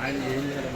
ఆయన ఏం చేయడం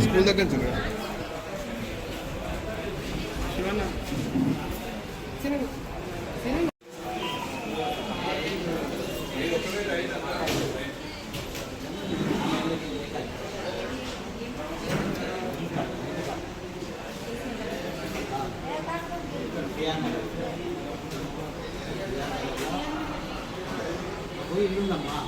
స్కూల్ దగ్గర నుంచి ఇల్లుందమ్మా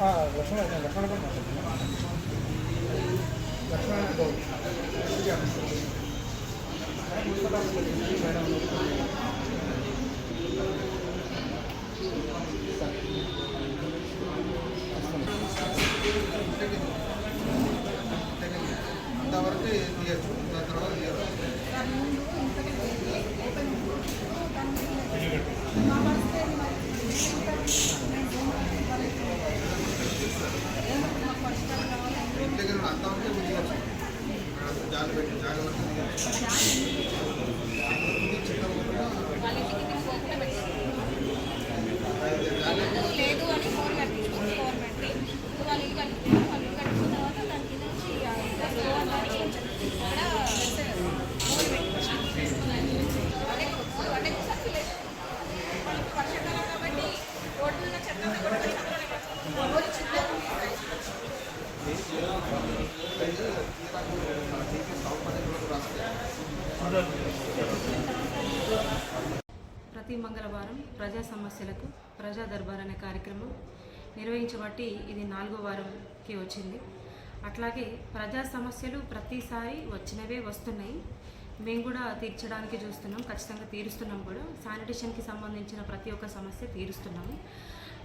లక్ష్మణ లక్ష్మణ కూడా మాట్లాడుతున్నాను. లక్ష్మణ గౌడ్ మేడం అంతవరకు తీయచ్చు, దాని తర్వాత తీయచ్చు. ఇంటి దగ్గర అంతవరకు తీయచ్చు, జాగ్రత్త పెట్టి జాగ్రత్త లేదు అని ఫోన్ కట్టించుకుంది గవర్నమెంట్. వాళ్ళు ఇల్లు కట్టుకున్నారు, వాళ్ళు ఇల్లు కట్టుకున్న తర్వాత దానికి నుంచి వర్షాకాలం కాబట్టి రోడ్డు మీద చెత్త ప్రతి మంగళవారం ప్రజా సమస్యలకు ప్రజా దర్బార్ అనే కార్యక్రమం నిర్వహించబట్టి ఇది 4వ వారంకి వచ్చింది. అట్లాగే ప్రజా సమస్యలు ప్రతిసారి వచ్చినవే వస్తున్నాయి, మేము కూడా తీర్చడానికి చూస్తున్నాం, ఖచ్చితంగా తీరుస్తున్నాం కూడా. శానిటేషన్కి సంబంధించిన ప్రతి ఒక్క సమస్య తీరుస్తున్నాము.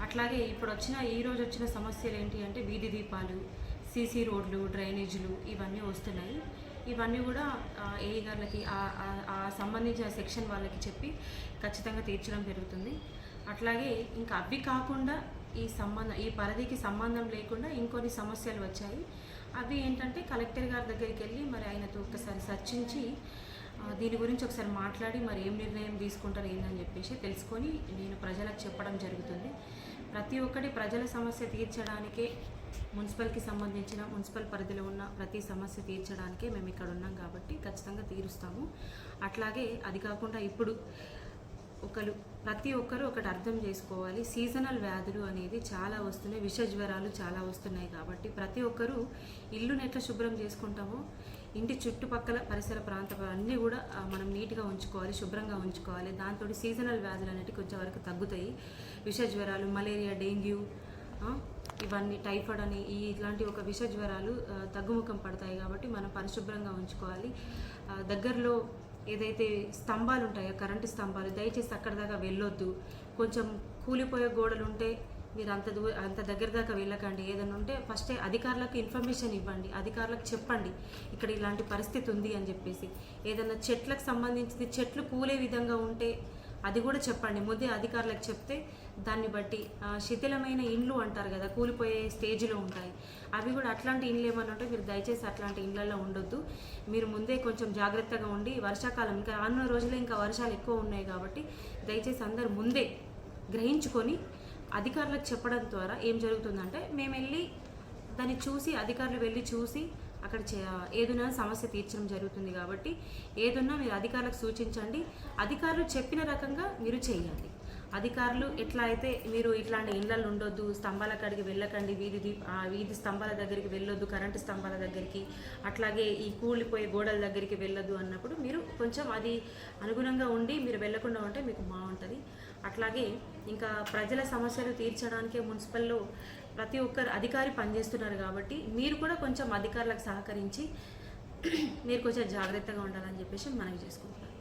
అట్లాగే ఇప్పుడు ఈరోజు వచ్చిన సమస్యలు ఏంటి అంటే వీధి దీపాలు, సీసీ రోడ్లు, డ్రైనేజీలు ఇవన్నీ వస్తున్నాయి. ఇవన్నీ కూడా ఏఈ గారికి ఆ సంబంధించిన సెక్షన్ వాళ్ళకి చెప్పి ఖచ్చితంగా తీర్చడం జరుగుతుంది. అట్లాగే ఇంకా అవి కాకుండా ఈ పరిధికి సంబంధం లేకుండా ఇంకొన్ని సమస్యలు వచ్చాయి. అవి ఏంటంటే కలెక్టర్ గారి దగ్గరికి వెళ్ళి మరి ఆయనతో ఒకసారి చర్చించి దీని గురించి ఒకసారి మాట్లాడి మరి ఏం నిర్ణయం తీసుకుంటారు ఏందని చెప్పేసి తెలుసుకొని నేను ప్రజలకు చెప్పడం జరుగుతుంది. ప్రతి ఒక్కటి ప్రజల సమస్య తీర్చడానికే, మున్సిపల్కి సంబంధించిన మున్సిపల్ పరిధిలో ఉన్న ప్రతి సమస్య తీర్చడానికే మేము ఇక్కడ ఉన్నాం కాబట్టి ఖచ్చితంగా తీరుస్తాము. అట్లాగే అది కాకుండా ఇప్పుడు ప్రతి ఒక్కరూ ఒకటి అర్థం చేసుకోవాలి, సీజనల్ వ్యాధులు అనేది చాలా వస్తున్నాయి, విష జ్వరాలు చాలా వస్తున్నాయి. కాబట్టి ప్రతి ఒక్కరూ ఇల్లుని ఎట్లా శుభ్రం చేసుకుంటామో ఇంటి చుట్టుపక్కల పరిసర ప్రాంతాలు అన్నీ కూడా మనం నీట్గా ఉంచుకోవాలి, శుభ్రంగా ఉంచుకోవాలి. దాంతో సీజనల్ వ్యాధులు అనేవి కొంచెం వరకు తగ్గుతాయి. విష జ్వరాలు, మలేరియా, డెంగ్యూ, ఇవన్నీ టైఫాయిడ్ అని ఇట్లాంటి ఒక విష జ్వరాలు తగ్గుముఖం పడతాయి. కాబట్టి మనం పరిశుభ్రంగా ఉంచుకోవాలి. దగ్గరలో ఏదైతే స్తంభాలు ఉంటాయో కరెంటు స్తంభాలు, దయచేసి అక్కడ దాకా వెళ్ళొద్దు. కొంచెం కూలిపోయే గోడలు ఉంటే మీరు అంత దగ్గర దాకా వెళ్ళకండి. ఏదైనా ఉంటే ఫస్టే అధికారులకు ఇన్ఫర్మేషన్ ఇవ్వండి, అధికారులకు చెప్పండి ఇక్కడ ఇలాంటి పరిస్థితి ఉంది అని చెప్పేసి. ఏదైనా చెట్లకు సంబంధించింది చెట్లు కూలే విధంగా ఉంటే అది కూడా చెప్పండి. ముందే అధికారులకు చెప్తే దాన్ని బట్టి శిథిలమైన ఇండ్లు అంటారు కదా, కూలిపోయే స్టేజ్లో ఉంటాయి, అవి కూడా అట్లాంటి ఇండ్లు ఏమన్నా ఉంటే మీరు దయచేసి అట్లాంటి ఇండ్లలో ఉండొద్దు. మీరు ముందే కొంచెం జాగ్రత్తగా ఉండి, వర్షాకాలం ఇంకా రానున్న రోజుల్లో ఇంకా వర్షాలు ఎక్కువ ఉన్నాయి కాబట్టి దయచేసి అందరు ముందే గ్రహించుకొని అధికారులకు చెప్పడం ద్వారా ఏం జరుగుతుందంటే మేము వెళ్ళి దాన్ని చూసి, అధికారులు వెళ్ళి చూసి అక్కడ ఏదైనా సమస్య తీర్చడం జరుగుతుంది. కాబట్టి ఏదన్నా మీరు అధికారులకు సూచించండి, అధికారులు చెప్పిన రకంగా మీరు చేయండి. అధికారులు ఎట్లా అయితే మీరు ఇట్లాంటి ఇళ్లలో ఉండొద్దు, స్తంభాల కాడికి వెళ్ళకండి, వీధి స్తంభాల దగ్గరికి వెళ్ళొద్దు, కరెంటు స్తంభాల దగ్గరికి, అట్లాగే ఈ కూలిపోయే గోడల దగ్గరికి వెళ్ళొద్దు అన్నప్పుడు మీరు కొంచెం అది అనుగుణంగా ఉండి మీరు వెళ్ళకుండా ఉంటే మీకు బాగుంటుంది. అట్లాగే ఇంకా ప్రజల సమస్యలు తీర్చడానికే మున్సిపల్లో ప్రతి ఒక్కరు అధికారి పనిచేస్తున్నారు కాబట్టి మీరు కూడా కొంచెం అధికారులకు సహకరించి మీరు కొంచెం జాగ్రత్తగా ఉండాలని చెప్పేసి మనవి చేసుకుంటున్నారు.